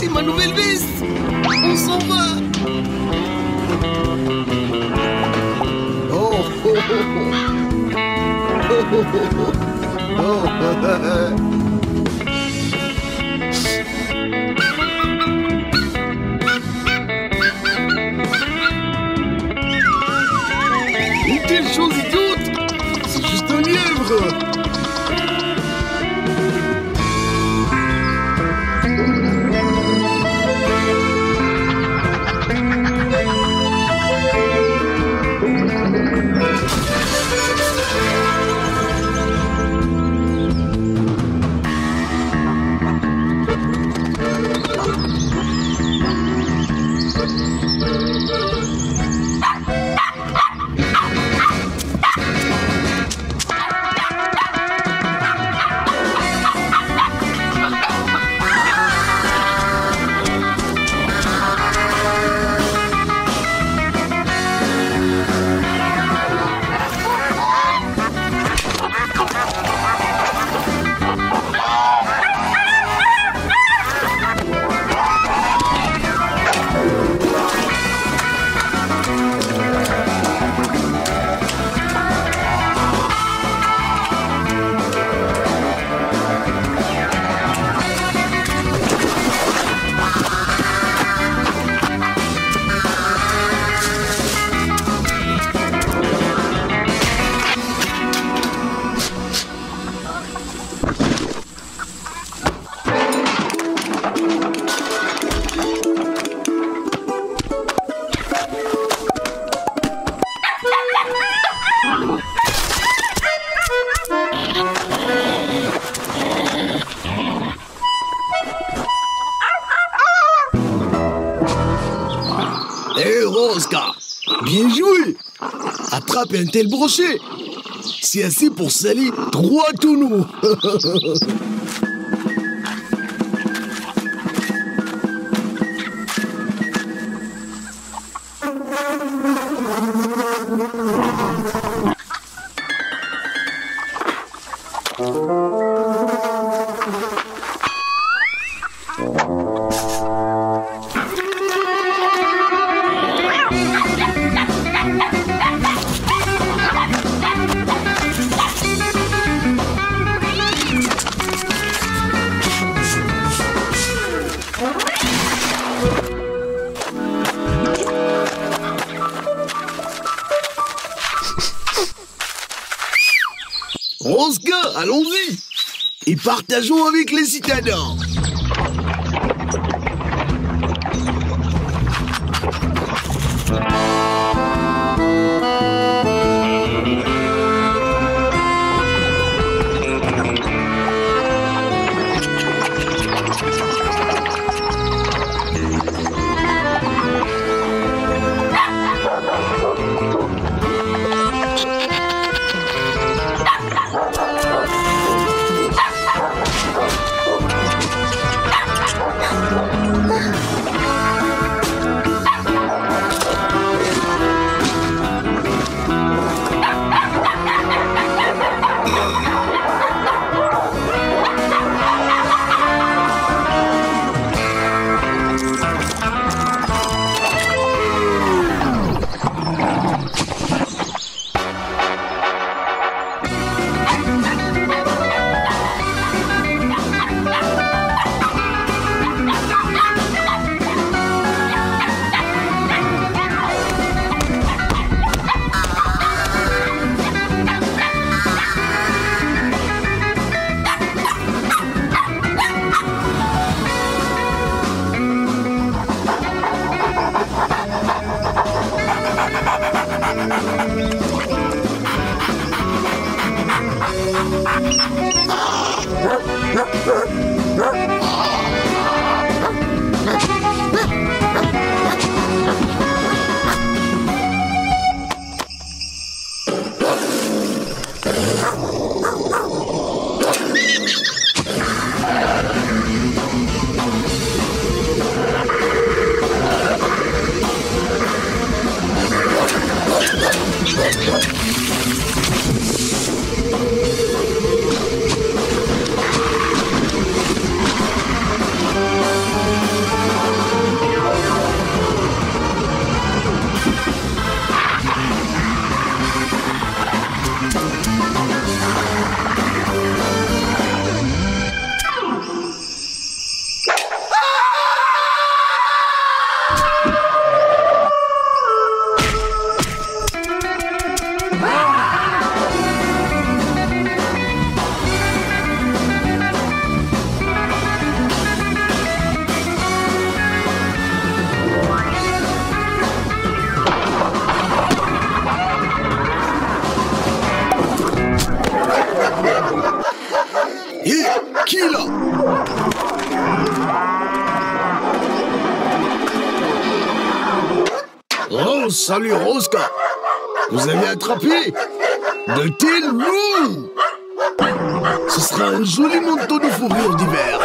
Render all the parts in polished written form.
chercher ma nouvelle veste. On s'en va. Oh, oh, oh, oh. Oh, oh, oh. Quelle chose idiote! C'est juste un lièvre! Hé, Rosca, bien joué! Attrape un tel brochet! C'est assez pour salir 3 tonneaux! Rosca, allons-y! Et partageons avec les citadins! salut Rosca. Vous avez attrapé de tels loups. Ce sera un joli manteau de fourrure d'hiver.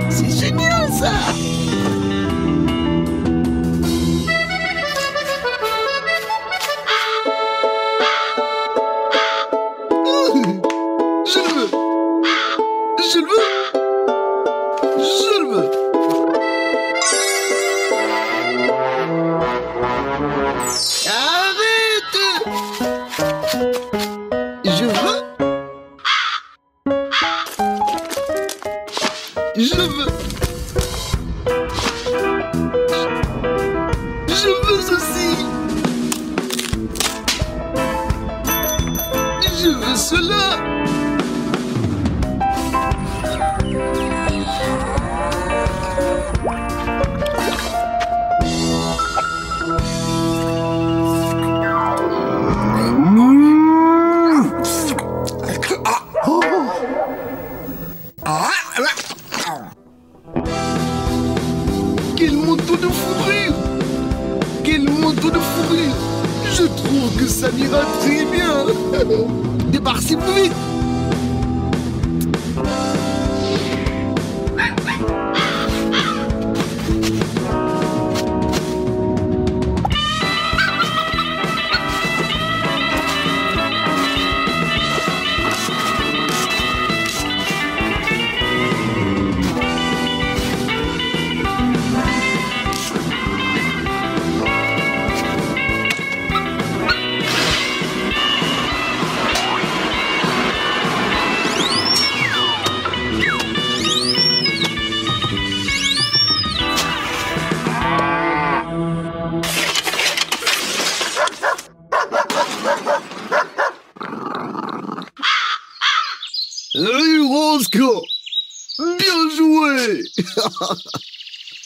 C'est génial ça! Je le veux! Je le veux! Je le veux! Arrête! Je veux! Je veux! Je veux ceci! Je veux cela! Quel manteau de fourrure! Quel manteau de fourrure! Je trouve que ça m'ira très bien! Débarquez plus vite! Hey Rosca! Bien joué!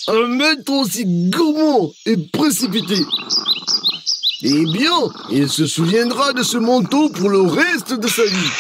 Un maître aussi gourmand et précipité. Eh bien, il se souviendra de ce manteau pour le reste de sa vie.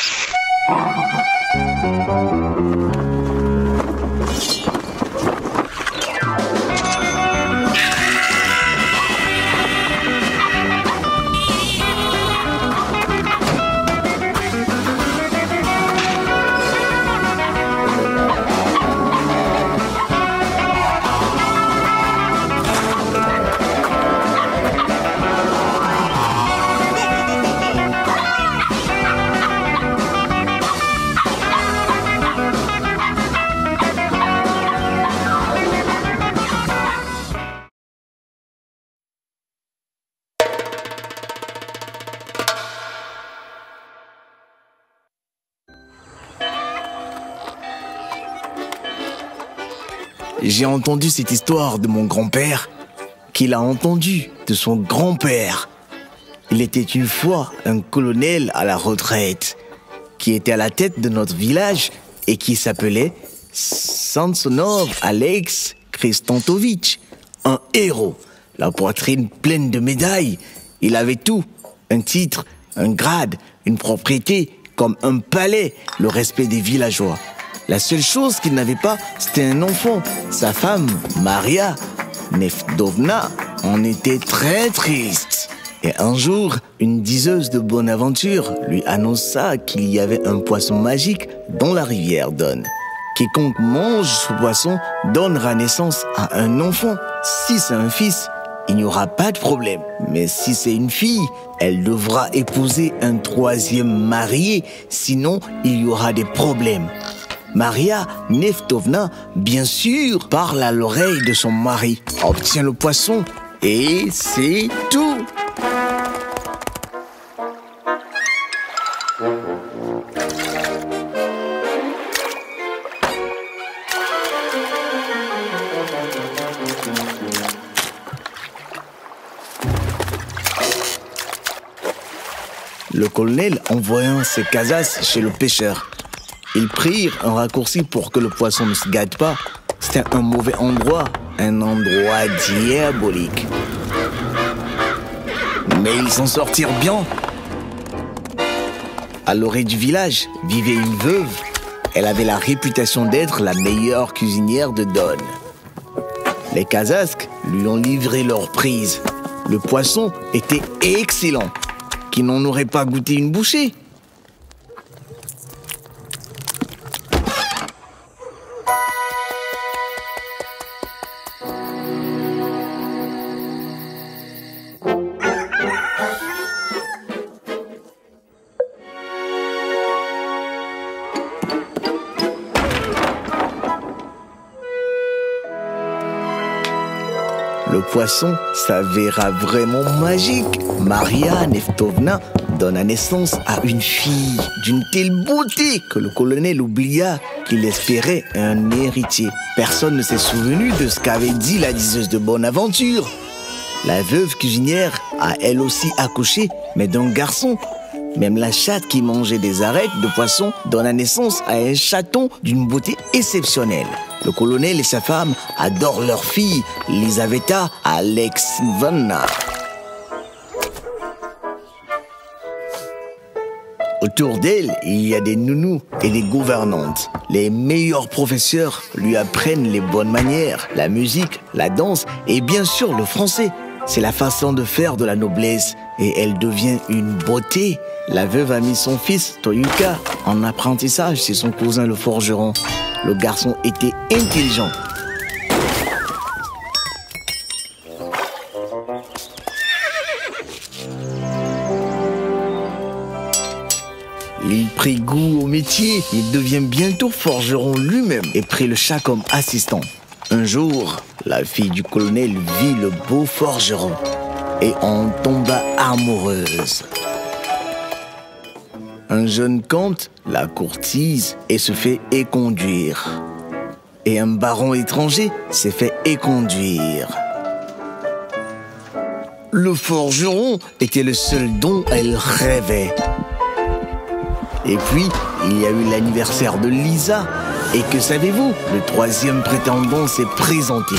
j'ai entendu cette histoire de mon grand-père, qu'il a entendue de son grand-père. Il était une fois un colonel à la retraite, qui était à la tête de notre village et qui s'appelait Samsonov Alex Kristantovitch, un héros, la poitrine pleine de médailles. Il avait tout, un titre, un grade, une propriété, comme un palais, le respect des villageois. La seule chose qu'il n'avait pas, c'était un enfant. Sa femme, Maria Nefdovna, en était très triste. Et un jour, une diseuse de bonne aventure lui annonça qu'il y avait un poisson magique dans la rivière Don. Quiconque mange ce poisson donnera naissance à un enfant. Si c'est un fils, il n'y aura pas de problème. Mais si c'est une fille, elle devra épouser un troisième marié, sinon il y aura des problèmes. Maria Nefdovna, bien sûr, parle à l'oreille de son mari, obtient le poisson et c'est tout. Le colonel envoyant ses casas chez le pêcheur. Ils prirent un raccourci pour que le poisson ne se gâte pas. C'était un mauvais endroit, un endroit diabolique. Mais ils s'en sortirent bien. À l'orée du village vivait une veuve. Elle avait la réputation d'être la meilleure cuisinière de Don. Les Kazasks lui ont livré leur prise. Le poisson était excellent. Qui n'en aurait pas goûté une bouchée? Le poisson s'avéra vraiment magique. Maria Nefdovna donna naissance à une fille d'une telle beauté que le colonel oublia qu'il espérait un héritier. Personne ne s'est souvenu de ce qu'avait dit la diseuse de Bonaventure. La veuve cuisinière a elle aussi accouché, mais d'un garçon. Même la chatte qui mangeait des arêtes de poisson donna naissance à un chaton d'une beauté exceptionnelle. Le colonel et sa femme adorent leur fille, Lisaveta Alexeyevna. Autour d'elle, il y a des nounous et des gouvernantes. Les meilleurs professeurs lui apprennent les bonnes manières, la musique, la danse et bien sûr le français. C'est la façon de faire de la noblesse et elle devient une beauté. La veuve a mis son fils, Toyuka, en apprentissage chez son cousin le forgeron. Le garçon était intelligent. Il prit goût au métier, il devient bientôt forgeron lui-même et prit le chat comme assistant. Un jour, la fille du colonel vit le beau forgeron et en tomba amoureuse. Un jeune comte la courtise et se fait éconduire. Et un baron étranger s'est fait éconduire. Le forgeron était le seul dont elle rêvait. Et puis, il y a eu l'anniversaire de Lisa. Et que savez-vous? Le troisième prétendant s'est présenté.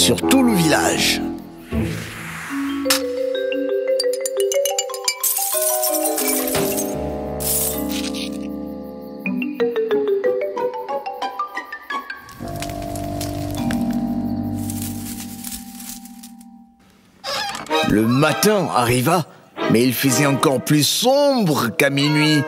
sur tout le village. Le matin arriva, mais il faisait encore plus sombre qu'à minuit.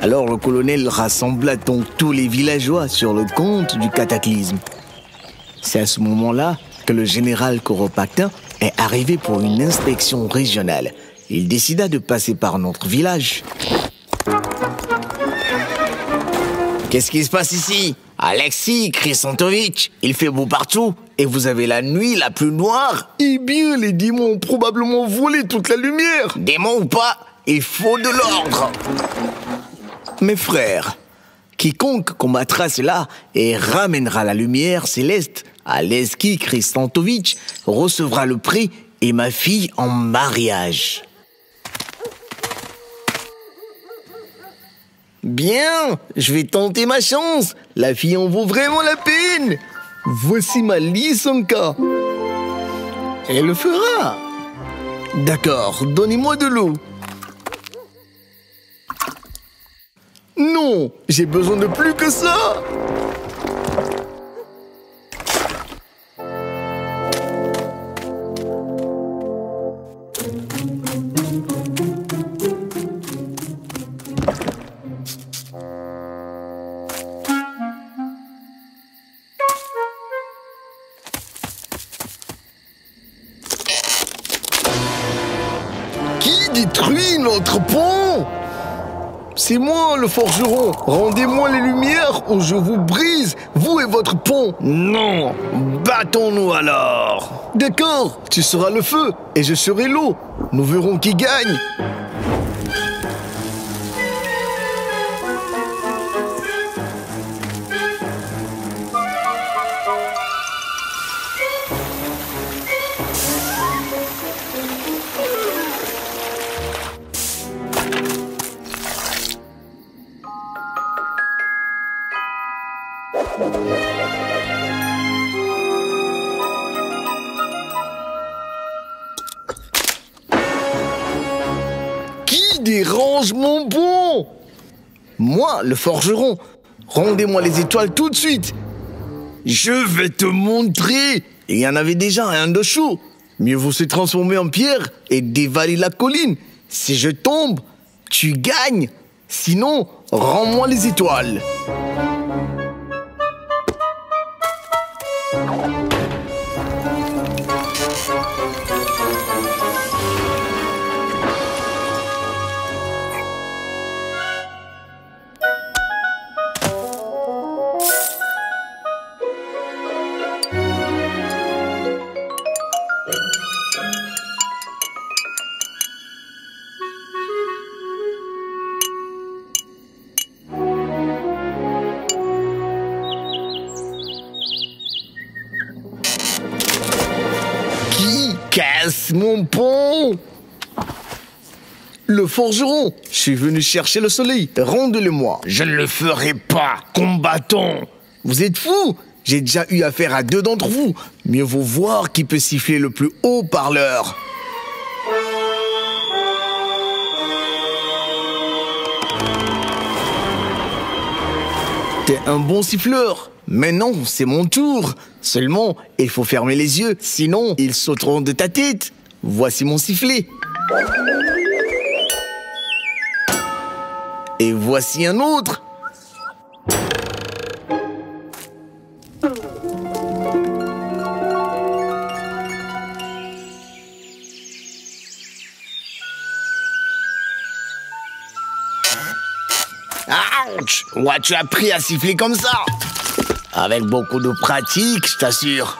Alors le colonel rassembla donc tous les villageois sur le compte du cataclysme. C'est à ce moment-là que le général Kuropatkin est arrivé pour une inspection régionale. Il décida de passer par notre village. Qu'est-ce qui se passe ici? Alexis Kristantovitch, il fait beau partout et vous avez la nuit la plus noire. Eh bien, les démons ont probablement volé toute la lumière. Démons ou pas, il faut de l'ordre. Mes frères, quiconque combattra cela et ramènera la lumière céleste à Alexis Kristantovitch recevra le prix et ma fille en mariage. Bien, je vais tenter ma chance. La fille en vaut vraiment la peine. Voici ma Lisonka. Elle le fera. D'accord, donnez-moi de l'eau. Non, j'ai besoin de plus que ça. Qui détruit notre pont? C'est moi, le forgeron. Rendez-moi les lumières ou je vous brise, vous et votre pont. Non, battons-nous alors. D'accord, tu seras le feu et je serai l'eau. Nous verrons qui gagne. Qui dérange mon pont? Moi, le forgeron. Rendez-moi les étoiles tout de suite. Je vais te montrer. Il y en avait déjà un de chaud. Mieux vaut se transformer en pierre et dévaler la colline. Si je tombe, tu gagnes. Sinon, rends-moi les étoiles. Casse mon pont. Le forgeron, je suis venu chercher le soleil. Rendez-le-moi. Je ne le ferai pas. Combattons. Vous êtes fous? J'ai déjà eu affaire à 2 d'entre vous. Mieux vaut voir qui peut siffler le plus haut parleur. T'es un bon siffleur. Mais non, c'est mon tour. Seulement, il faut fermer les yeux, sinon ils sauteront de ta tête. Voici mon sifflet. Et voici un autre. Ouch! Ouais, tu as appris à siffler comme ça. Avec beaucoup de pratique, je t'assure.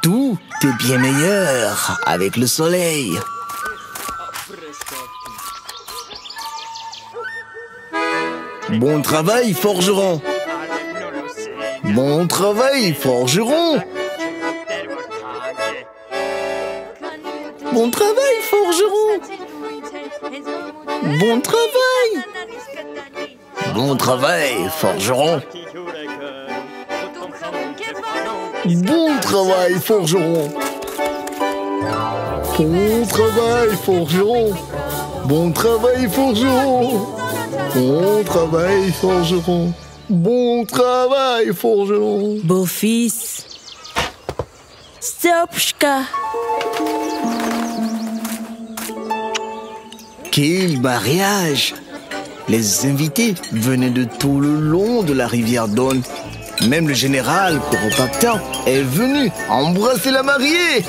Tout est bien meilleur avec le soleil. Bon travail, forgeron. Bon travail, forgeron. Bon travail, forgeron. Bon travail! Bon travail, forgeron! Bon travail, forgeron! Bon travail, forgeron! Bon travail, forgeron! Bon travail, forgeron! Bon travail, forgeron! Beau-fils. Stopchka. Quel mariage! Les invités venaient de tout le long de la rivière Don. Même le général Kuropatkan est venu embrasser la mariée.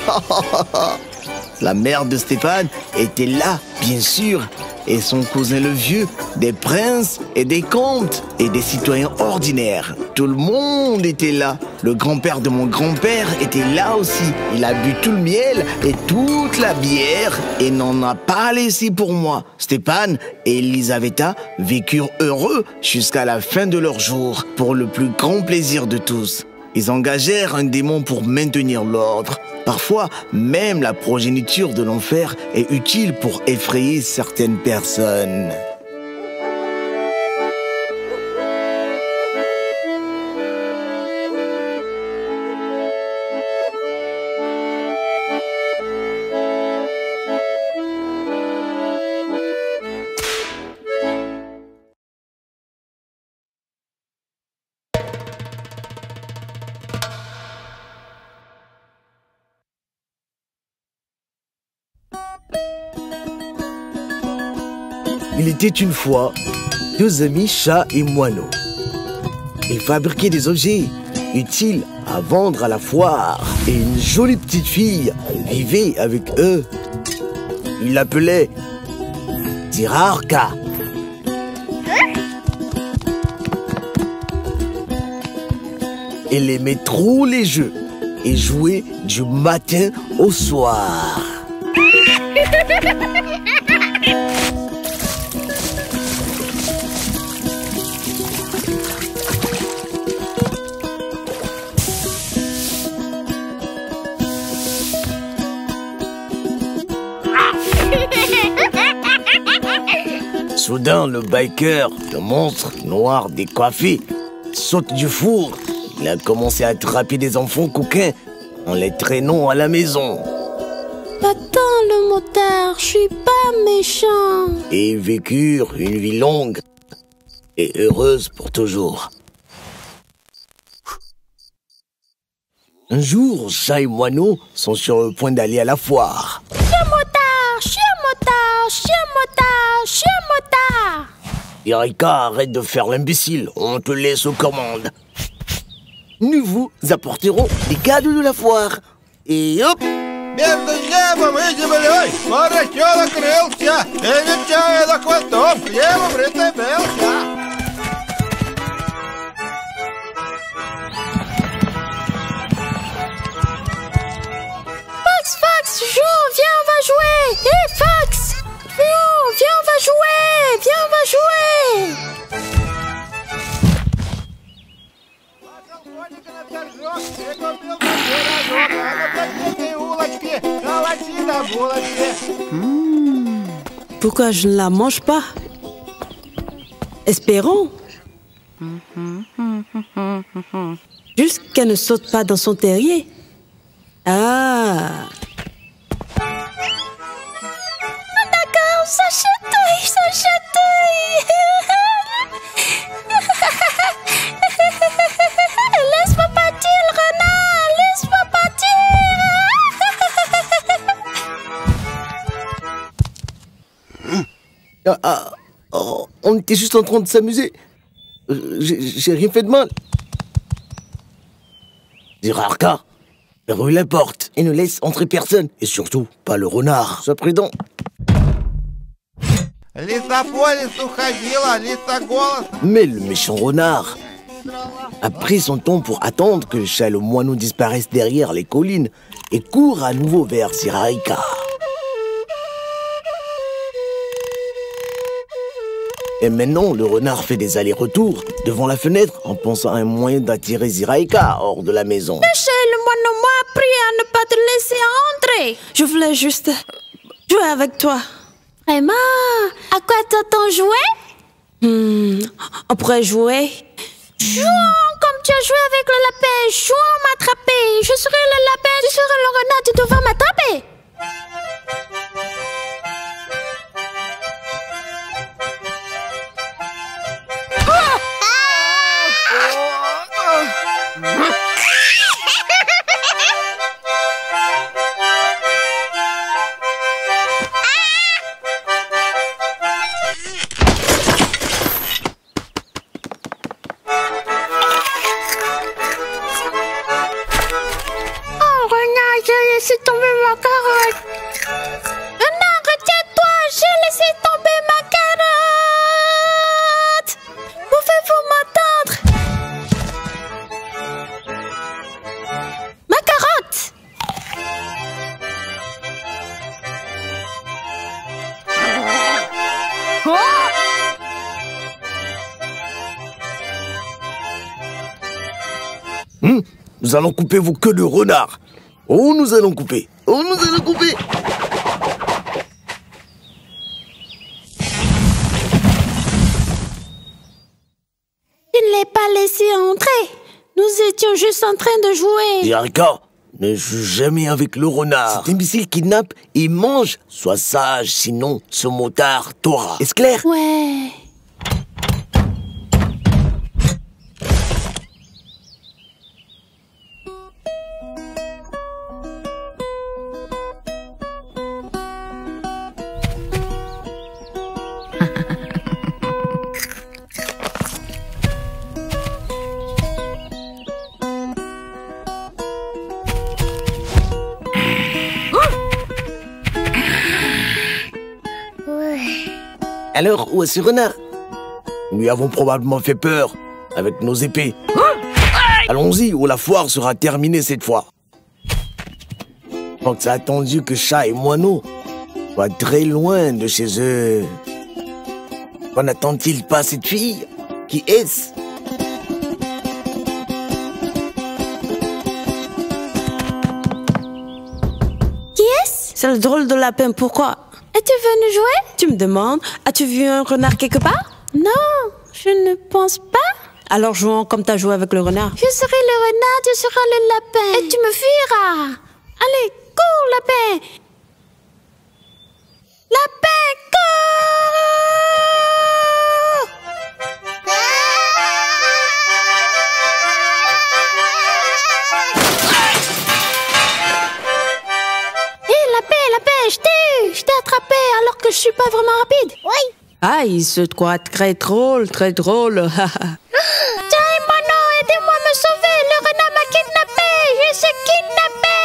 La mère de Stéphane était là, bien sûr, et son cousin le vieux, des princes et des comtes et des citoyens ordinaires. Tout le monde était là. Le grand-père de mon grand-père était là aussi. Il a bu tout le miel et toute la bière et n'en a pas laissé pour moi. Stéphane et Elisaveta vécurent heureux jusqu'à la fin de leur jour, pour le plus grand plaisir de tous. Ils engagèrent un démon pour maintenir l'ordre. Parfois, même la progéniture de l'enfer est utile pour effrayer certaines personnes. Il était une fois deux amis chats et moineaux. Ils fabriquaient des objets utiles à vendre à la foire. Et une jolie petite fille vivait avec eux. Ils l'appelaient Zirarka. Elle aimait trop les jeux et jouait du matin au soir. Soudain, le biker, le monstre noir décoiffé, saute du four. Il a commencé à attraper des enfants coquins en les traînant à la maison. Attends le motard, je suis pas méchant. Et ils vécurent une vie longue et heureuse pour toujours. Un jour, chat et moineau sont sur le point d'aller à la foire. Chien motard, chien motard, chien motard, chien motard. Erika, arrête de faire l'imbécile, on te laisse aux commandes. Nous vous apporterons les cadeaux de la foire. Et hop! Между небом и землей поросенок крылся, и вертяя за хвостом, его прицепился. Fax, Fax, joue, viens, on va jouer. Hé, Fax, viens, on va jouer. Viens, on va jouer. И купил пирожок, а на последней улочке колоти на булочке. Pourquoi je ne la mange pas? Espérons. Juste qu'elle ne saute pas dans son terrier. Ah. D'accord, ça chatouille, ça chatouille. Laisse-moi partir, le renard, laisse-moi partir. On était juste en train de s'amuser. J'ai rien fait de mal. Zirarka, verrouille la porte et ne laisse entrer personne. Et surtout, pas le renard. Sois prudent. Лиса по лесу ходила, лиса голос. Mais le méchant renard a pris son temps pour attendre que le chat et le moineau disparaissent derrière les collines et court à nouveau vers Zirarka. Et maintenant, le renard fait des allers-retours devant la fenêtre en pensant à un moyen d'attirer Ziraïka hors de la maison. Le moineau m'a appris à ne pas te laisser entrer. Je voulais juste jouer avec toi. Vraiment? À quoi t'entends jouer? On pourrait jouer. Jouons comme tu as joué avec le lapin. Jouons m'attraper. Je serai le lapin, tu seras le renard, tu devras m'attraper. J'ai laissé tomber ma carotte. Renard, retiens-toi, j'ai laissé tomber ma carotte. Pouvez-vous m'entendre? Ma carotte. Nous allons couper vos queues de renard. Oh, nous allons couper. Oh, nous allons couper. Il ne l'ai pas laissé entrer. Nous étions juste en train de jouer. Yarika, ne joue jamais avec le renard. Cet imbécile kidnappe et mange. Sois sage, sinon ce motard t'aura. Est-ce clair? Ouais. Alors, où est ce renard? Nous lui avons probablement fait peur avec nos épées. Allons-y, ou la foire sera terminée cette fois. Donc, c'est attendu que chat et moineau soient très loin de chez eux. Qu'en attend-il pas cette fille? Qui est-ce? Qui est-ce? C'est le drôle de lapin, pourquoi? Es-tu venu jouer? Tu me demandes, as-tu vu un renard quelque part? Non, je ne pense pas. Alors jouons comme t'as joué avec le renard. Je serai le renard, tu seras le lapin. Et tu me fuiras. Allez, cours, lapin. Lapin, cours! Je t'ai attrapé alors que je suis pas vraiment rapide. Oui. Ah, il se croit très drôle, très drôle. Tiens, Mono, aidez-moi à me sauver. Le renard m'a kidnappé. Je suis kidnappé.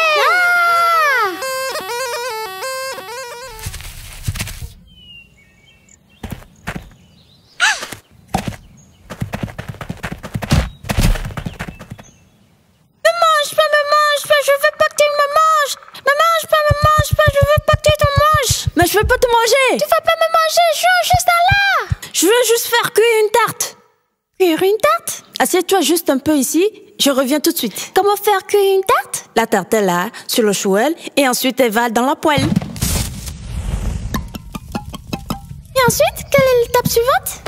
Me mange pas, je veux pas que tu me manges. Me mange pas, je veux pas que tu te manges. Mais je veux pas te manger. Tu vas pas me manger, joue juste là. Je veux juste faire cuire une tarte. Cuire une tarte? Assieds-toi juste un peu ici, je reviens tout de suite. Comment faire cuire une tarte? La tarte est là, sur le chouel, et ensuite elle va dans la poêle. Et ensuite, quelle est l'étape suivante?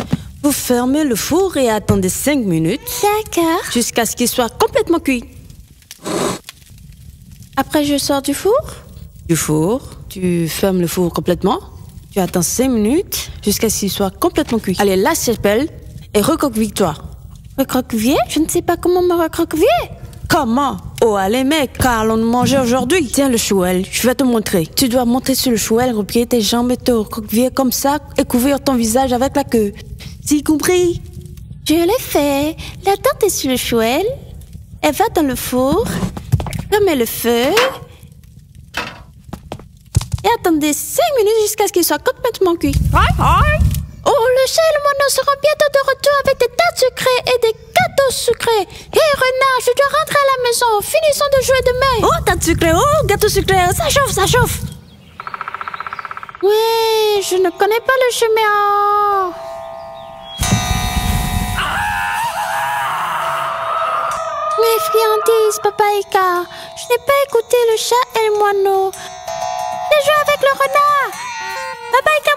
Vous fermez le four et attendez 5 minutes. D'accord. Jusqu'à ce qu'il soit complètement cuit. Après, je sors du four? Du four, tu fermes le four complètement. Tu attends 5 minutes jusqu'à ce qu'il soit complètement cuit. Allez, la chapelle et recroqueville-toi. Recroqueviller? Je ne sais pas comment me recroqueviller. Comment? Oh, allez mec, car allons nous manger aujourd'hui. Tiens le chouel, je vais te montrer. Tu dois monter sur le chouel, replier tes jambes et te recroqueviller comme ça et couvrir ton visage avec la queue. C'est compris? Je l'ai fait. La tarte est sur le chouel. Elle va dans le four. Fermez le feu. Et attendez 5 minutes jusqu'à ce qu'il soit complètement cuit. Oh, le chat et le mono seront bientôt de retour avec des tartes sucrées et des gâteaux sucrés. Hé, renard, je dois rentrer à la maison. Finissons de jouer demain. Oh, tarte sucrée, oh, gâteau sucré, ça chauffe, ça chauffe. Oui, je ne connais pas le chemin. Mes friandises, Papaïka. Je n'ai pas écouté le chat et le moineau. J'ai joué avec le renard. Papaïka,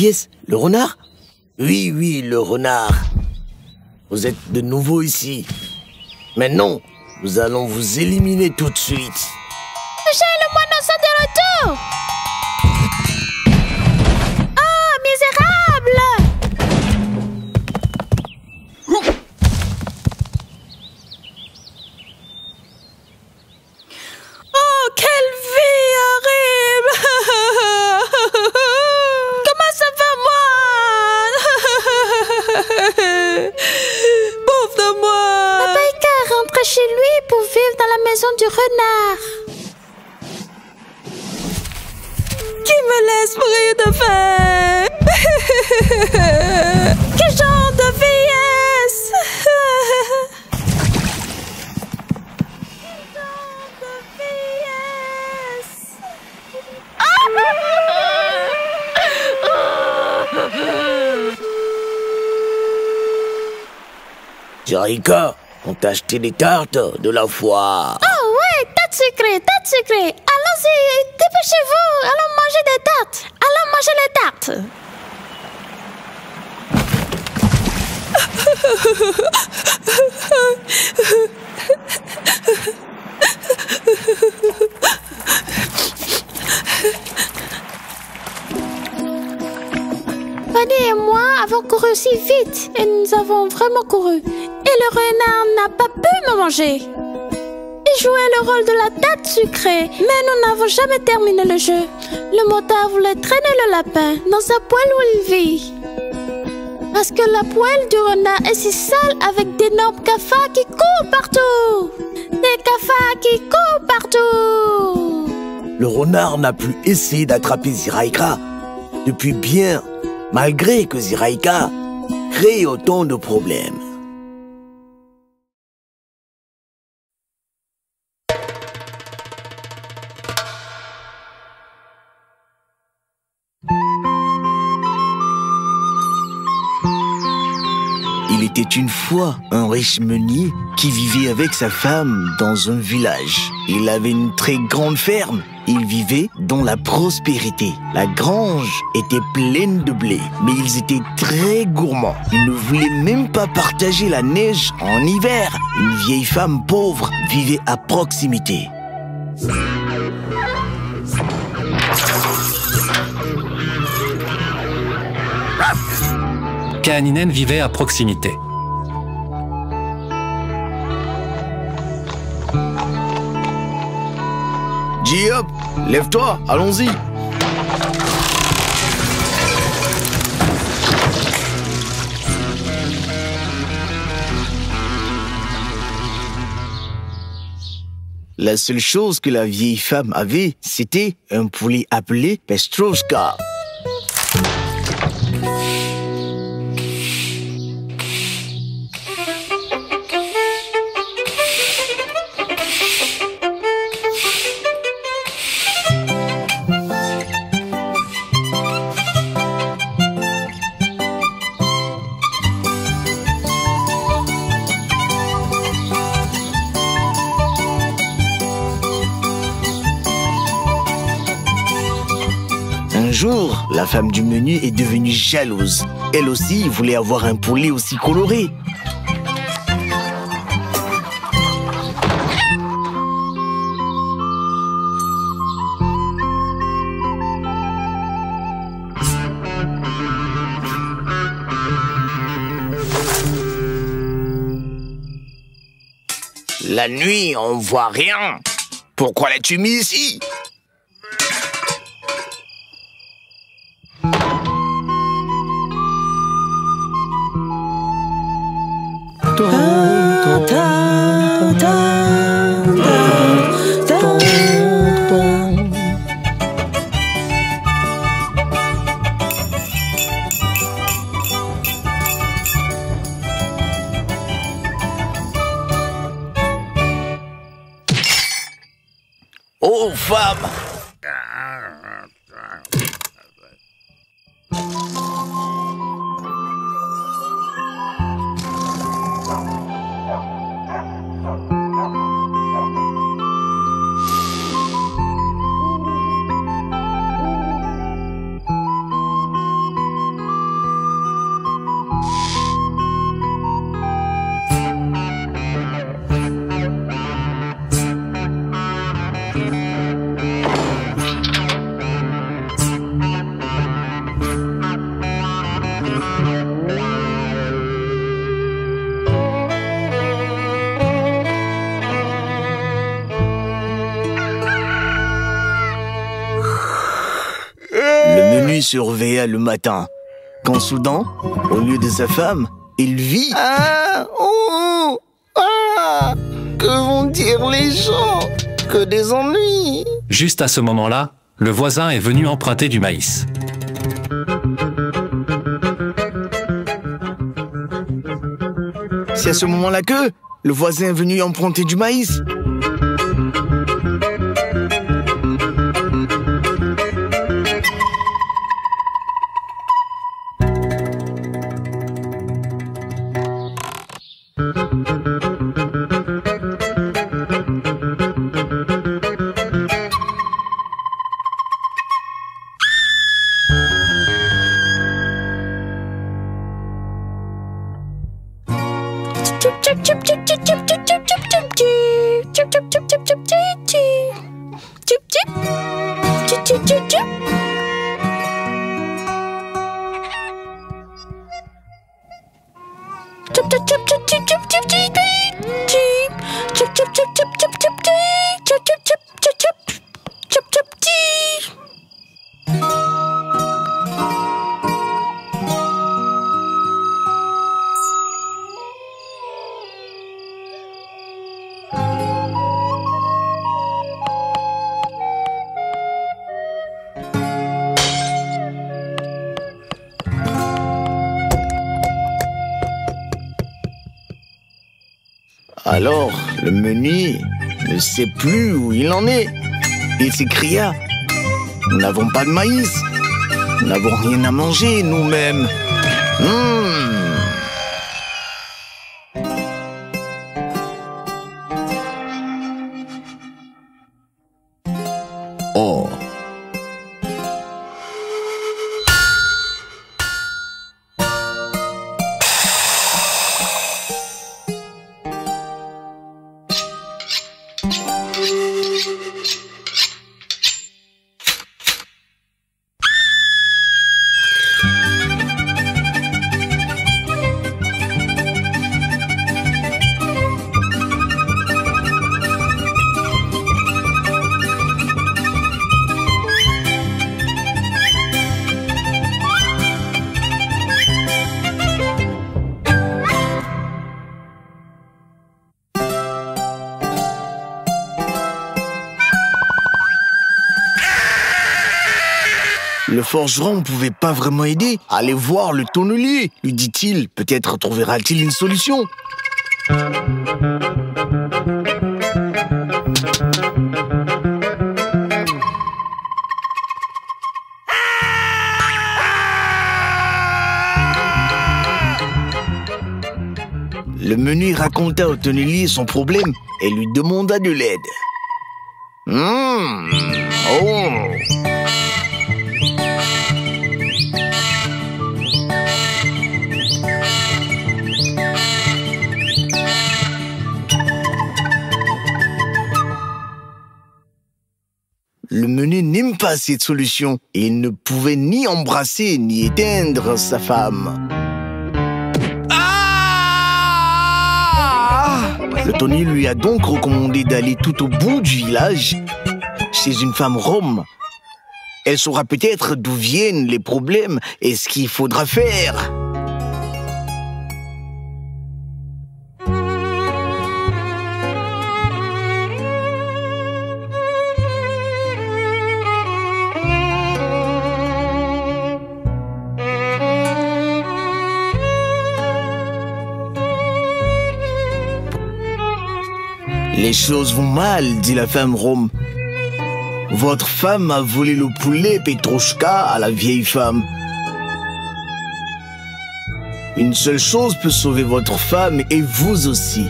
Qui est-ce? Le renard? Oui, oui, le renard. Vous êtes de nouveau ici. Maintenant, nous allons vous éliminer tout de suite. J'ai le moineau sont de retour. Oh, misérable! Oh, quelle vie horrible! Comment ça va, moi? Pauvre de moi! Papa Ika est rentré chez lui pour vivre dans la maison du renard. Qui me laisse mourir de faim? Quel genre de vie est-ce? Ziraïka, on t'a acheté des tartes de la foire. Oh ouais, tarte sucrée, tarte sucrée. Allons-y, dépêchez-vous. Allons manger des tartes. Allons manger les tartes. Fanny et moi avons couru si vite et nous avons vraiment couru. Et le renard n'a pas pu me manger. Il jouait le rôle de la tarte sucrée, mais nous n'avons jamais terminé le jeu. Le motard voulait traîner le lapin dans sa poêle où il vit. Parce que la poêle du renard est si sale avec d'énormes cafards qui courent partout. Des cafards qui courent partout. Le renard n'a plus essayé d'attraper Ziraïka depuis bien, malgré que Ziraïka crée autant de problèmes. Il était une fois un riche meunier qui vivait avec sa femme dans un village. Il avait une très grande ferme. Il vivait dans la prospérité. La grange était pleine de blé, mais ils étaient très gourmands. Ils ne voulaient même pas partager la neige en hiver. Une vieille femme pauvre vivait à proximité. Kaaninen vivait à proximité. Diop, lève-toi, allons-y. La seule chose que la vieille femme avait, c'était un poulet appelé Petrovka. Un jour, la femme du menu est devenue jalouse. Elle aussi voulait avoir un poulet aussi coloré. La nuit, on voit rien. Pourquoi l'as-tu mis ici? Oh, femme! il se réveilla le matin, quand soudain, au lieu de sa femme, il vit... que vont dire les gens? Que des ennuis. Juste à ce moment-là, le voisin est venu emprunter du maïs. C'est à ce moment-là que le voisin est venu emprunter du maïs. Alors, le meunier ne sait plus où il en est. Il s'écria: nous n'avons pas de maïs. Nous n'avons rien à manger nous-mêmes. Oh. Le forgeron ne pouvait pas vraiment aider. Allez voir le tonnelier, lui dit-il. Peut-être trouvera-t-il une solution. Le meunier raconta au tonnelier son problème et lui demanda de l'aide. Le meunier n'aime pas cette solution et il ne pouvait ni embrasser ni éteindre sa femme. Le tonnelier lui a donc recommandé d'aller tout au bout du village, chez une femme rome. Elle saura peut-être d'où viennent les problèmes et ce qu'il faudra faire. Les choses vont mal, dit la femme rome. Votre femme a volé le poulet Petrouchka à la vieille femme. Une seule chose peut sauver votre femme et vous aussi.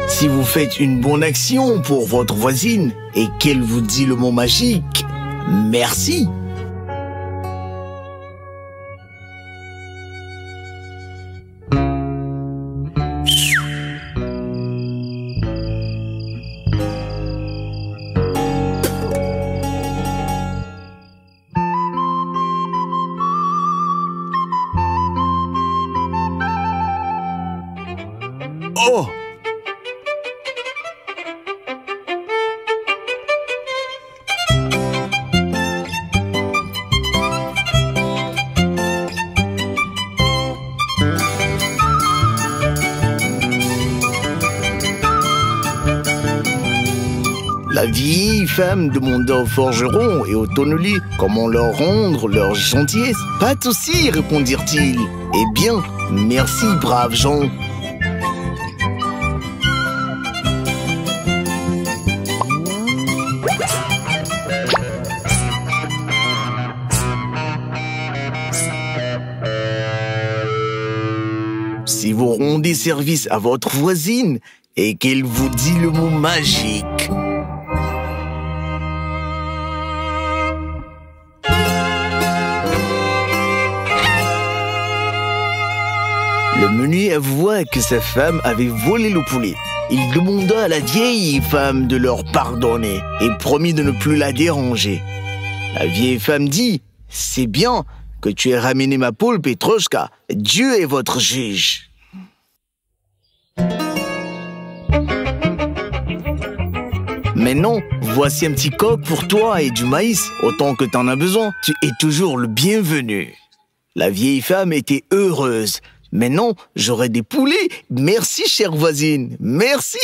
Si vous faites une bonne action pour votre voisine et qu'elle vous dit le mot magique, merci. Oh! La vieille femme demanda au forgeron et au tonnelier comment leur rendre leur gentillesse. Pas de souci, répondirent-ils. Eh bien, merci, braves gens. Si vous rendez service à votre voisine et qu'elle vous dit le mot magique, le meunier avoua que sa femme avait volé le poulet. Il demanda à la vieille femme de leur pardonner et promit de ne plus la déranger. La vieille femme dit « C'est bien que tu aies ramené ma poule, Petrouchka. Dieu est votre juge. » Maintenant, voici un petit coq pour toi et du maïs, autant que t'en as besoin. Tu es toujours le bienvenu. La vieille femme était heureuse. Maintenant, j'aurai des poulets. Merci, chère voisine. Merci!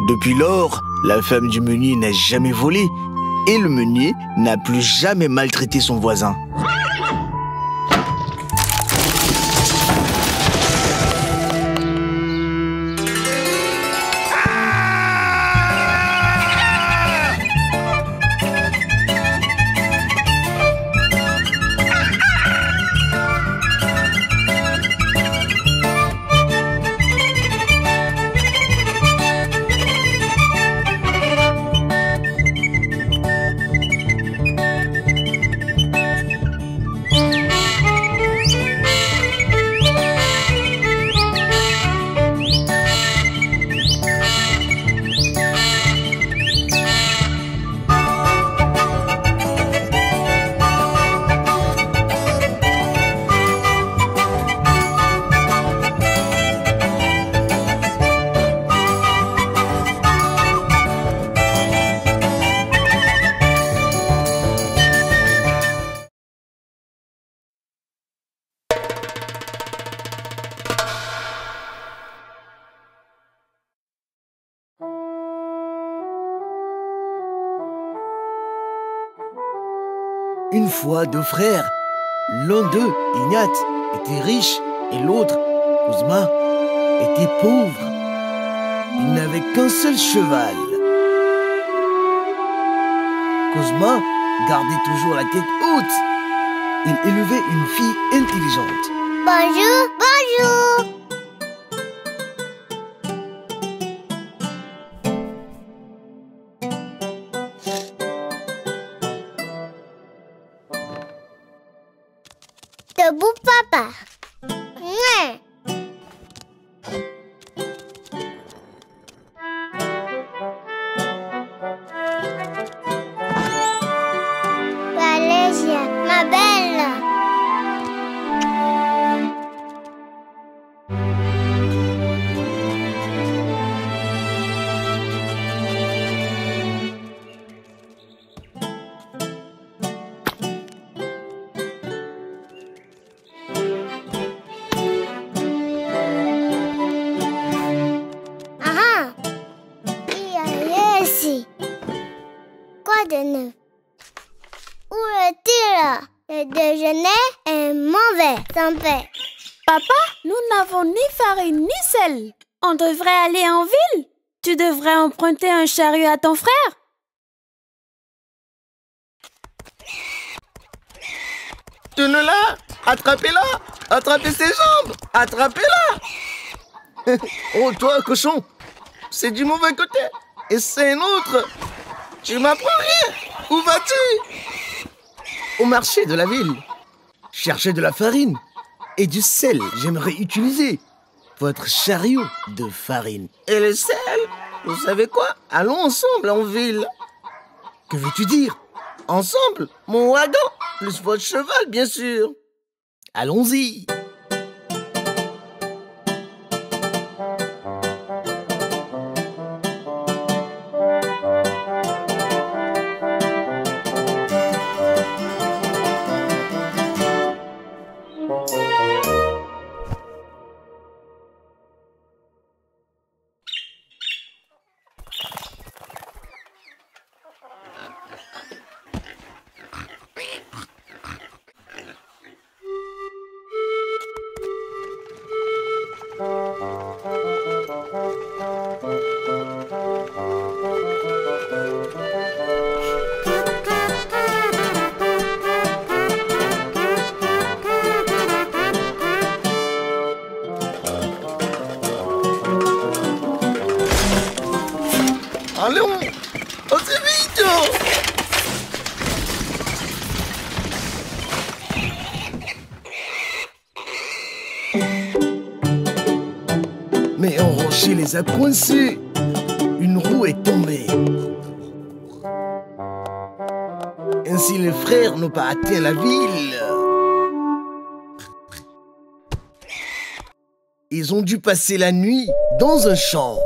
Depuis lors, la femme du meunier n'a jamais volé et le meunier n'a plus jamais maltraité son voisin. Une fois, deux frères. L'un d'eux, Ignat, était riche et l'autre, Kuzma, était pauvre. Il n'avait qu'un seul cheval. Kuzma gardait toujours la tête haute. Il élevait une fille intelligente. Bonjour, bonjour. Debout, papa. Ouais. Valéria, ma belle. Quoi de neuf? Où est-il? Le déjeuner est mauvais, sans paix. Papa, nous n'avons ni farine ni sel. On devrait aller en ville. Tu devrais emprunter un chariot à ton frère. Tenez-la! Attrapez-la! Attrapez ses jambes! Attrapez-la! Oh, toi, cochon! C'est du mauvais côté! Et c'est un autre! Tu m'apprends rien! Où vas-tu? au marché de la ville, chercher de la farine et du sel. J'aimerais utiliser votre chariot de farine. Et le sel? Vous savez quoi? Allons ensemble en ville. Que veux-tu dire? Ensemble? Mon wagon, plus votre cheval, bien sûr. Allons-y. Allons, assez vite! Mais un rocher les a coincés. Une roue est tombée. Ainsi les frères n'ont pas atteint la ville. Ils ont dû passer la nuit dans un champ.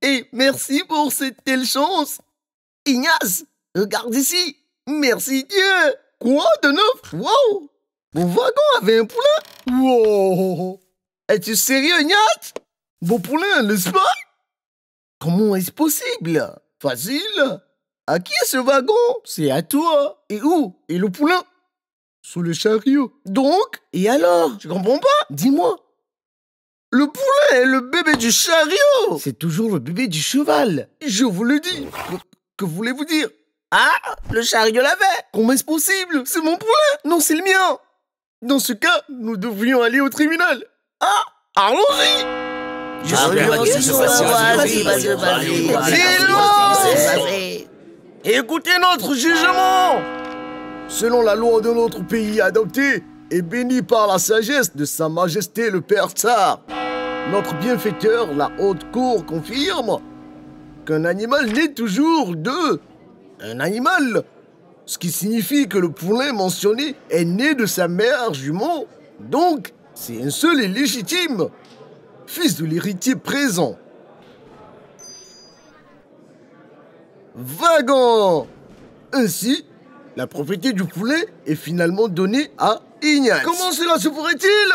Et merci pour cette telle chance. Ignace, regarde ici. Merci Dieu. Quoi de neuf? Wow. Mon wagon avait un poulain. Wow. Es-tu sérieux, Ignace? Bon poulain, n'est-ce pas? Comment est-ce possible? Facile. À qui est ce wagon? C'est à toi. Et où est le poulain? Sous le chariot. Donc? Et alors? Je comprends pas. Dis-moi. Le poulet est le bébé du chariot. C'est toujours le bébé du cheval. Je vous le dis. Que voulez-vous dire? Ah, le chariot l'avait. Comment est-ce possible? C'est mon poulet. Non, c'est le mien. Dans ce cas, nous devrions aller au tribunal. Ah, allons-y. Silence! Écoutez notre jugement. Selon la loi de notre pays adoptée et bénie par la sagesse de Sa Majesté le Père Tsar, notre bienfaiteur, la haute cour, confirme qu'un animal naît toujours de un animal, ce qui signifie que le poulain mentionné est né de sa mère jument, donc c'est un seul et légitime fils de l'héritier présent. Wagon! Ainsi, la propriété du poulet est finalement donnée à Ignace. Comment cela se pourrait-il?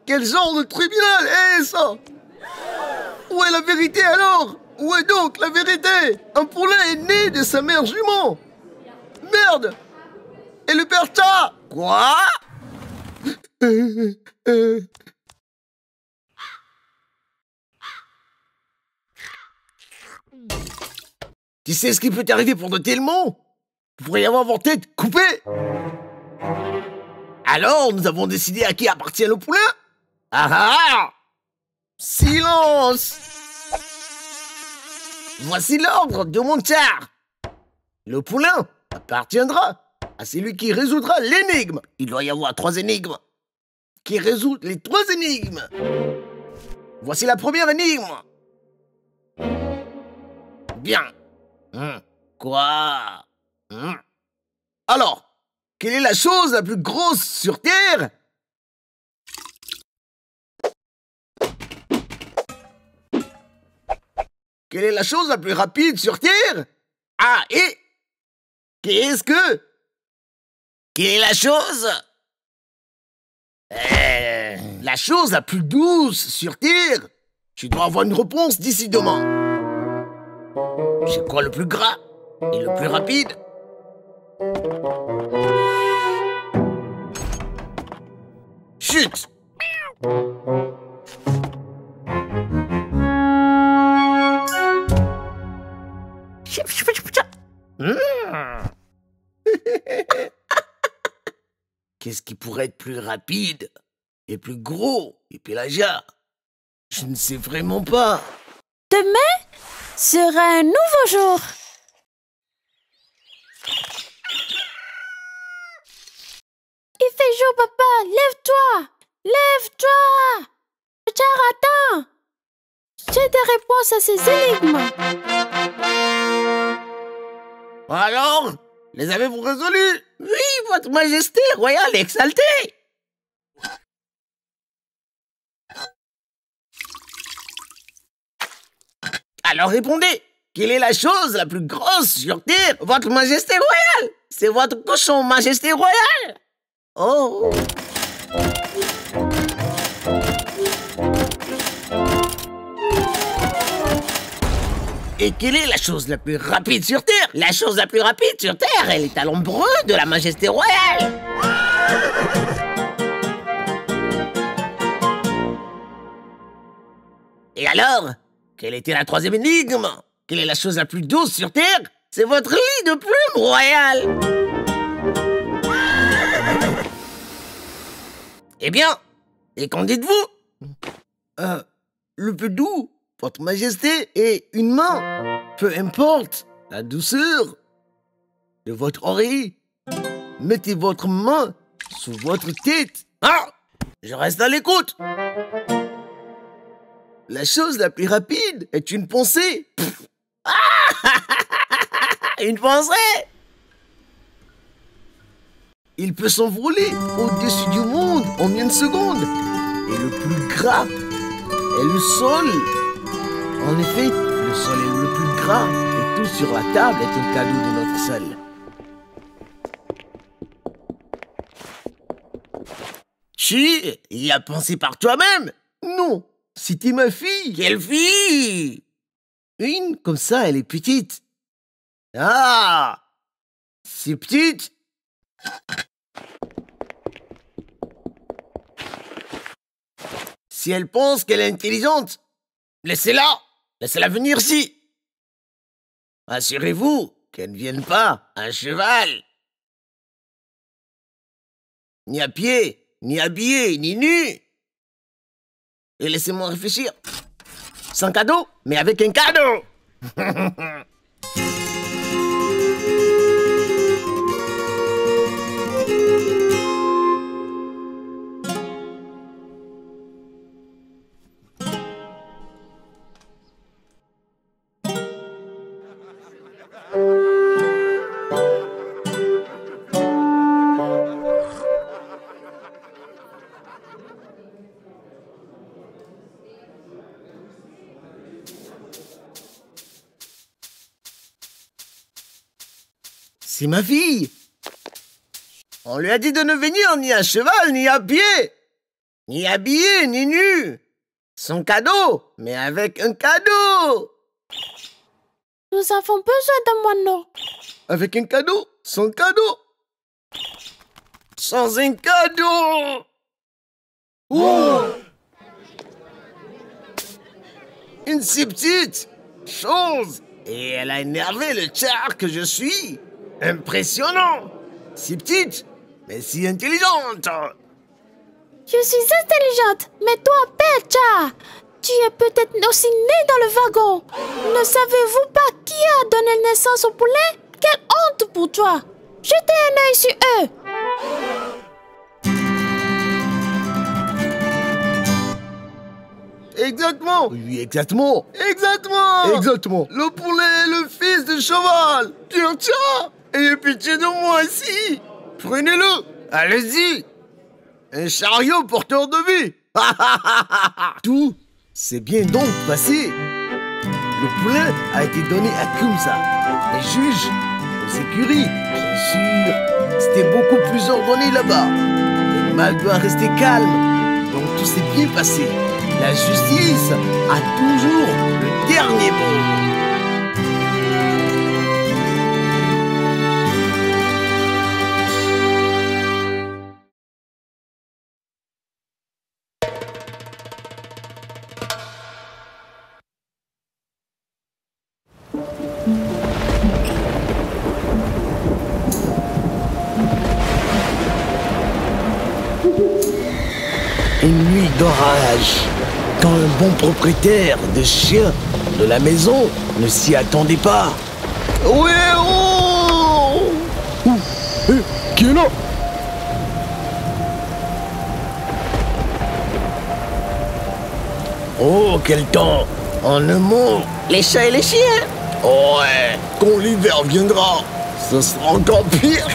Quel genre de tribunal est ça? Où est la vérité alors? Où est donc la vérité? Un poulet est né de sa mère jument. Merde! Et le père Tsar? Quoi? Tu sais ce qui peut t'arriver pour de tels mots? Vous pourriez avoir votre tête coupée. Alors, nous avons décidé à qui appartient le poulain? Ah ah! Silence! Voici l'ordre de mon tsar. Le poulain appartiendra à celui qui résoudra l'énigme. Il doit y avoir 3 énigmes. Qui résout les 3 énigmes. Voici la première énigme. Bien. Quoi? Alors, quelle est la chose la plus grosse sur Terre? Quelle est la chose la plus rapide sur Terre? Ah, et qu'est-ce que? Quelle est la chose? La chose la plus douce sur Terre? Tu dois avoir une réponse d'ici demain. C'est quoi le plus gras et le plus rapide? Chut! Qu'est-ce qui pourrait être plus rapide et plus gros et Pélagia? Je ne sais vraiment pas. Demain sera un nouveau jour. Il fait jour, papa. Lève-toi. Lève-toi. Char, attends. J'ai des réponses à ces énigmes. Alors, les avez-vous résolus? Oui, votre majesté royale est exaltée. Alors répondez, quelle est la chose la plus grosse sur Terre, votre majesté royale? C'est votre cochon, majesté royale. Oh. Et quelle est la chose la plus rapide sur Terre? La chose la plus rapide sur Terre, elle est à l'ombre de la majesté royale. Et alors, quelle était la troisième énigme? Quelle est la chose la plus douce sur Terre? C'est votre lit de plumes royale. Eh bien, et qu'en dites-vous? Le plus doux, votre majesté, est une main. Peu importe la douceur de votre oreille, mettez votre main sous votre tête. Ah, je reste à l'écoute. La chose la plus rapide est une pensée. Une pensée. Il peut s'envoler au-dessus du monde en une seconde. Et le plus gras est le sol. En effet, le sol est le plus gras et tout sur la table est un cadeau de notre sol. Tu y as pensé par toi-même? Non, c'était ma fille. Quelle fille? Une, comme ça, elle est petite. Ah, c'est petite. Si elle pense qu'elle est intelligente, laissez-la. Laissez-la venir ici. Assurez-vous qu'elle ne vienne pas à cheval. Ni à pied, ni habillée, ni nue. Et laissez-moi réfléchir. Sans cadeau, mais avec un cadeau. C'est ma fille. On lui a dit de ne venir ni à cheval, ni à pied, ni habillé, ni nu. Son cadeau, mais avec un cadeau. Nous avons besoin d'un moineau. Avec un cadeau, sans cadeau. Sans un cadeau. Oh! Une si petite chose. Et elle a énervé le Char que je suis. Impressionnant. Si petite, mais si intelligente. Je suis intelligente, mais toi, Pecha, tu es peut-être aussi né dans le wagon. Ne savez-vous pas qui a donné naissance au poulet? Quelle honte pour toi! Jetez un œil sur eux. Exactement. Oui, exactement. Exactement. Exactement. Le poulet est le fils du cheval. Bien, tiens. Ayez pitié de moi ici. Prenez-le. Allez-y. Un chariot porteur de vie. Tout s'est bien donc passé. Le poulet a été donné à Kumsa. Les juges, aux écuries, bien sûr. C'était beaucoup plus ordonné là-bas. Le mal doit rester calme. Donc tout s'est bien passé. La justice a toujours le dernier mot. Une nuit d'orage, quand un bon propriétaire de chien de la maison ne s'y attendait pas. Ouais, oh! Qui est là? Oh, quel temps! En un mot, les chats et les chiens. Ouais, quand l'hiver viendra, ce sera encore pire.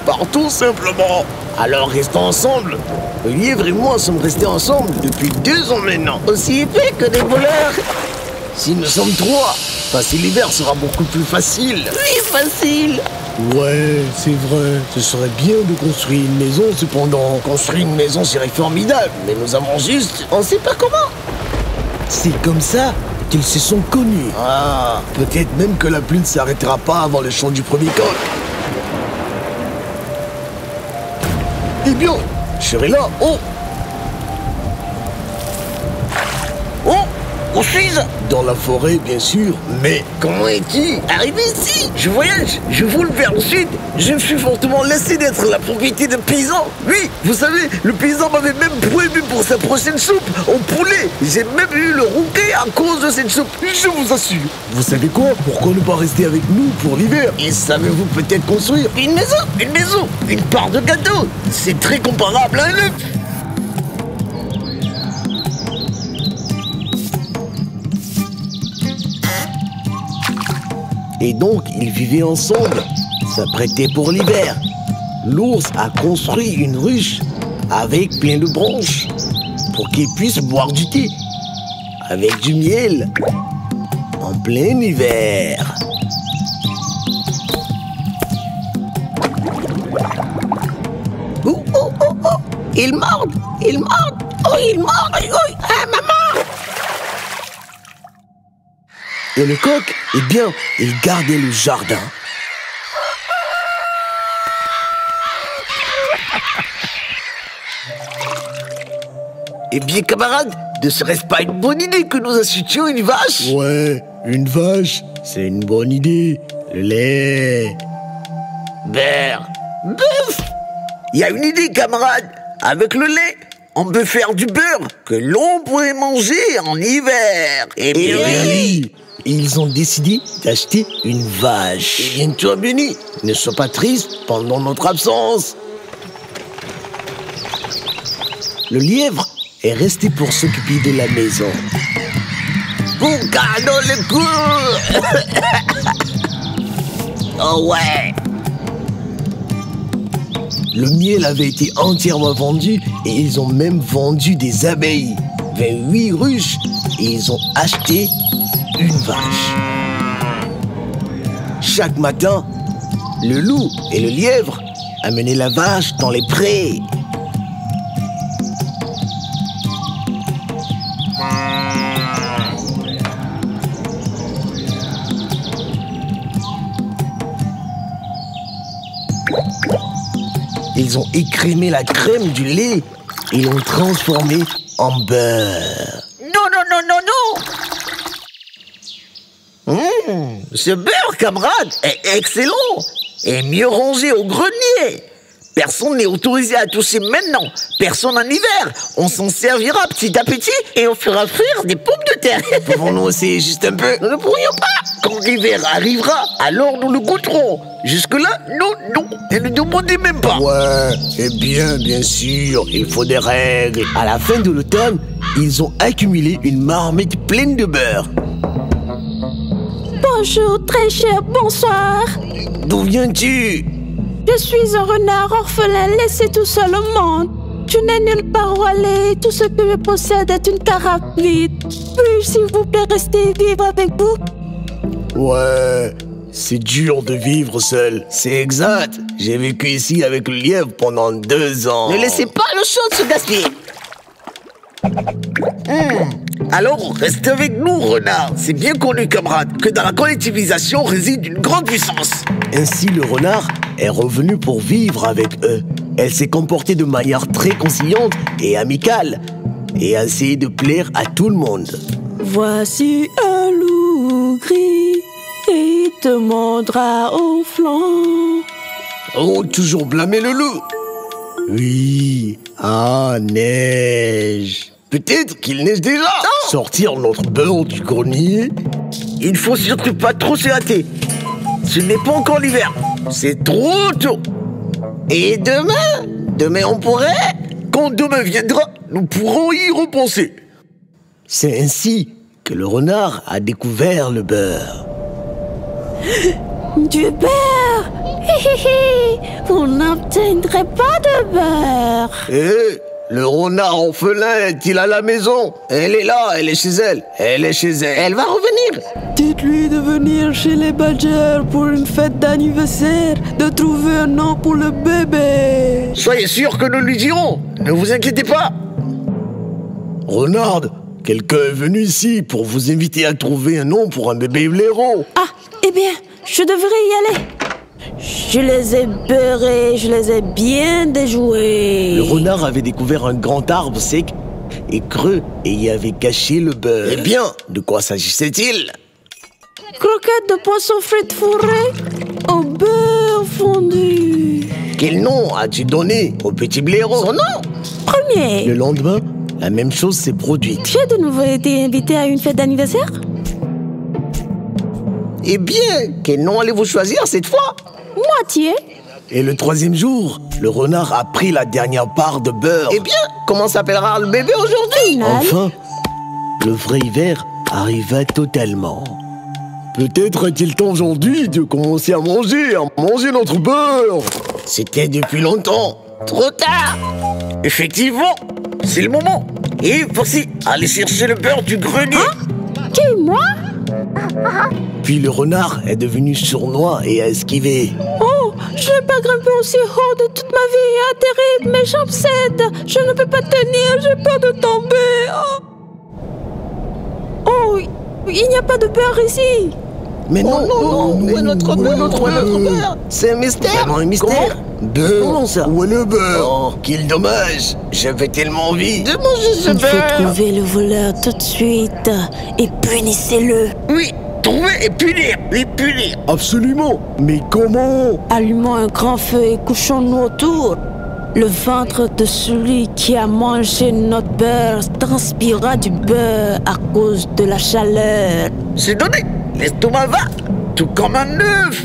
Partons simplement. Alors restons ensemble. Le lièvre et moi sommes restés ensemble depuis 2 ans maintenant. Aussi épais que des voleurs. Si nous sommes 3, passer l'hiver sera beaucoup plus facile. Oui, facile. Ouais, c'est vrai. Ce serait bien de construire une maison cependant. Construire une maison serait formidable, mais nous avons juste... On sait pas comment. C'est comme ça qu'ils se sont connus. Ah, peut-être même que la pluie ne s'arrêtera pas avant le chant du premier coq. Eh bien, je serai là. Oh! Oh! Où suis-je? Dans la forêt, bien sûr, mais... Comment es-tu arrivé ici? Je voyage, je vole vers le sud. Je me suis fortement lassé d'être la propriété d'un paysan. Oui, vous savez, le paysan m'avait même prévu pour sa prochaine soupe au poulet. J'ai même eu le rouquet à cause de cette soupe, je vous assure. Vous savez quoi? Pourquoi ne pas rester avec nous pour l'hiver? Et savez-vous peut-être construire une maison, une part de gâteau? C'est très comparable à un œuf. Et donc, ils vivaient ensemble, s'apprêtaient pour l'hiver. L'ours a construit une ruche avec plein de branches pour qu'ils puissent boire du thé avec du miel en plein hiver. Oh, oh, oh, oh, il morde, oh, il mord, oh, ah, maman! Et le coq, eh bien, il gardait le jardin. Eh bien, camarade, ne serait-ce pas une bonne idée que nous achetions une vache? Ouais, une vache, c'est une bonne idée. Le lait. Beurre. Bœuf. Il y a une idée, camarade. Avec le lait, on peut faire du beurre que l'on pourrait manger en hiver. Eh bien, oui. Ils ont décidé d'acheter une vache. Eh bien, toi, Benny, ne sois pas triste pendant notre absence. Le lièvre est resté pour s'occuper de la maison. Bouca dans le cou. Oh ouais. Le miel avait été entièrement vendu et ils ont même vendu des abeilles. 28 ruches et ils ont acheté une vache. Chaque matin, le loup et le lièvre amenaient la vache dans les prés. Ils ont écrémé la crème du lait et l'ont transformé en beurre. Non, non, non, non, non. Ce beurre, camarade, est excellent et mieux rangé au grenier. Personne n'est autorisé à toucher maintenant. Personne en hiver. On s'en servira petit à petit et on fera frire des pommes de terre. Pouvons-nous essayer juste un peu? Nous ne pourrions pas. Quand l'hiver arrivera, alors nous le goûterons. Jusque-là, non, non. Et ne demandez même pas. Ouais, eh bien sûr, il faut des règles. À la fin de l'automne, ils ont accumulé une marmite pleine de beurre. Bonjour, très cher, bonsoir. D'où viens-tu? Je suis un renard orphelin laissé tout seul au monde. Je n'ai nulle part où aller. Tout ce que je possède est une carafe vide. Puis-je, s'il vous plaît, rester vivre avec vous? Ouais, c'est dur de vivre seul. C'est exact. J'ai vécu ici avec le lièvre pendant 2 ans. Ne laissez pas le chaud se gaspiller. Alors, restez avec nous, renard. C'est bien connu, camarade, que dans la collectivisation réside une grande puissance. Ainsi, le renard est revenu pour vivre avec eux. Elle s'est comportée de manière très conciliante et amicale et a essayé de plaire à tout le monde. Voici un loup gris qui te mordra au flanc. Oh, toujours blâmer le loup. Oui. Ah, neige. Peut-être qu'il neige déjà. Sortir notre beurre du grenier. Il faut surtout pas trop se hâter. Ce n'est pas encore l'hiver. C'est trop tôt. Et demain? Demain on pourrait? Quand demain viendra, nous pourrons y repenser. C'est ainsi que le renard a découvert le beurre. Du beurre. Vous n'obtiendrez pas de beurre. Le renard orphelin est-il à la maison? Elle est là, elle est chez elle. Elle est chez elle. Elle va revenir. Dites-lui de venir chez les Badgers pour une fête d'anniversaire, de trouver un nom pour le bébé. Soyez sûr que nous lui dirons. Ne vous inquiétez pas. Renard, quelqu'un est venu ici pour vous inviter à trouver un nom pour un bébé blaireau. Ah, eh bien, je devrais y aller. Je les ai beurrés, je les ai bien déjoués. Le renard avait découvert un grand arbre sec et creux et y avait caché le beurre. Eh bien, de quoi s'agissait-il? Croquettes de poisson frites fourrées au beurre fondu. Quel nom as-tu donné au petit blaireau? Son nom? Premier. Le lendemain, la même chose s'est produite. J'ai de nouveau été invité à une fête d'anniversaire. Eh bien, quel nom allez-vous choisir cette fois? Moitié. Et le troisième jour, le renard a pris la dernière part de beurre. Eh bien, comment s'appellera le bébé aujourd'hui? Enfin, le vrai hiver arriva totalement. Peut-être est-il temps aujourd'hui de commencer à manger notre beurre. C'était depuis longtemps. Trop tard. Effectivement, c'est le moment. Et Foxy, allez chercher le beurre du grenier. Qui, moi? Puis le renard est devenu sournois et a esquivé. Oh, je n'ai pas grimpé aussi haut de toute ma vie et atterri, mes jambes cèdent. Je ne peux pas tenir, j'ai peur de tomber. Oh, il n'y a pas de beurre ici. Mais non, où est notre beurre? C'est un mystère. Vraiment un mystère? Beurre? Comment ça? Où est le beurre? Oh, quel dommage. J'avais tellement envie de manger ce Il beurre. faut trouver le voleur tout de suite et punissez-le. Oui, trouver et punir. Oui, punir. Absolument. Mais comment? Allumons un grand feu et couchons-nous autour. Le ventre de celui qui a mangé notre beurre transpirera du beurre à cause de la chaleur. C'est donné. L'estomac va, tout comme un œuf.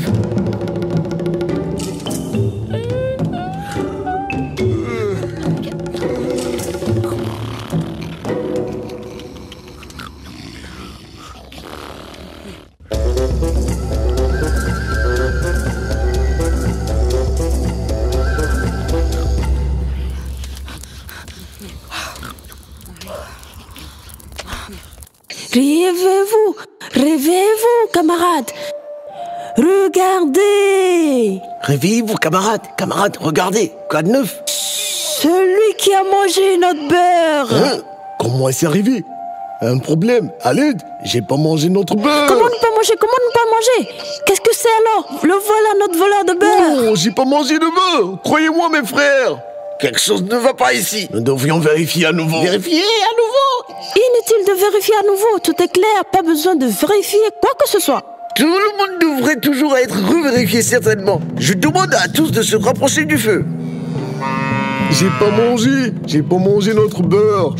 Réveillez-vous, camarades. Regardez. Réveillez-vous, camarades, regardez. Quoi de neuf? Celui qui a mangé notre beurre. Hein? Comment est-ce arrivé? Un problème? À l'aide? J'ai pas mangé notre beurre. Comment ne pas manger? Qu'est-ce que c'est alors? Le voilà, notre voleur de beurre. Non, j'ai pas mangé de beurre. Croyez-moi, mes frères. Quelque chose ne va pas ici. Nous devrions vérifier à nouveau. Vérifier à nouveau? Inutile de vérifier à nouveau. Tout est clair. Pas besoin de vérifier quoi que ce soit. Tout le monde devrait toujours être revérifié, certainement. Je demande à tous de se rapprocher du feu. J'ai pas mangé notre beurre.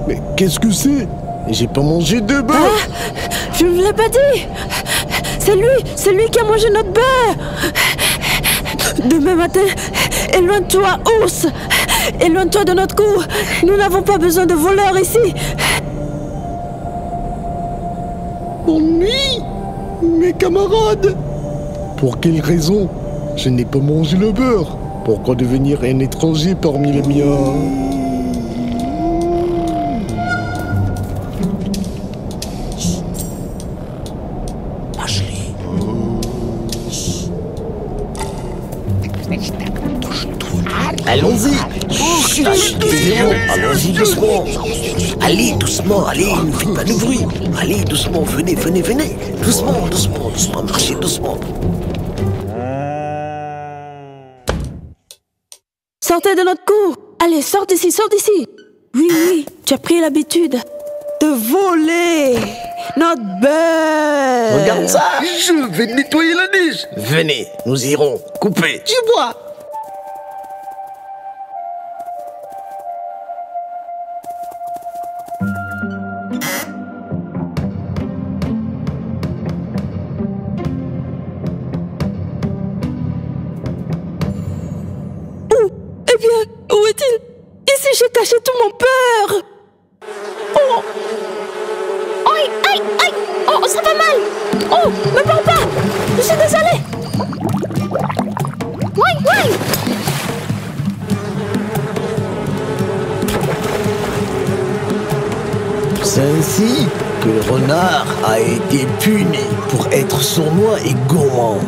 Mais qu'est-ce que c'est? J'ai pas mangé de beurre. Ah, je ne l'ai pas dit. C'est lui qui a mangé notre beurre. Demain matin, éloigne-toi, ours. Éloigne-toi de notre cour. Nous n'avons pas besoin de voleurs ici. Ennui? Mes camarades? Pour quelle raison? Je n'ai pas mangé le beurre. Pourquoi devenir un étranger parmi les miens? Allons-y. Allons-y doucement. Allez, doucement, allez, ne faites pas de bruit. Allez, doucement, venez. Doucement, marchez doucement. Sortez de notre cour. Allez, sors d'ici. Oui, tu as pris l'habitude de voler notre beurre. Regarde ça. Je vais nettoyer la neige. Venez, nous irons couper du bois. Eh bien, où est-il? Ici, j'ai caché tout mon beurre. Oh! Aïe! Oh, ça va mal! Oh, me prends pas! Je suis désolée! Oui! C'est ainsi que le renard a été puni pour être sournois et gourmand.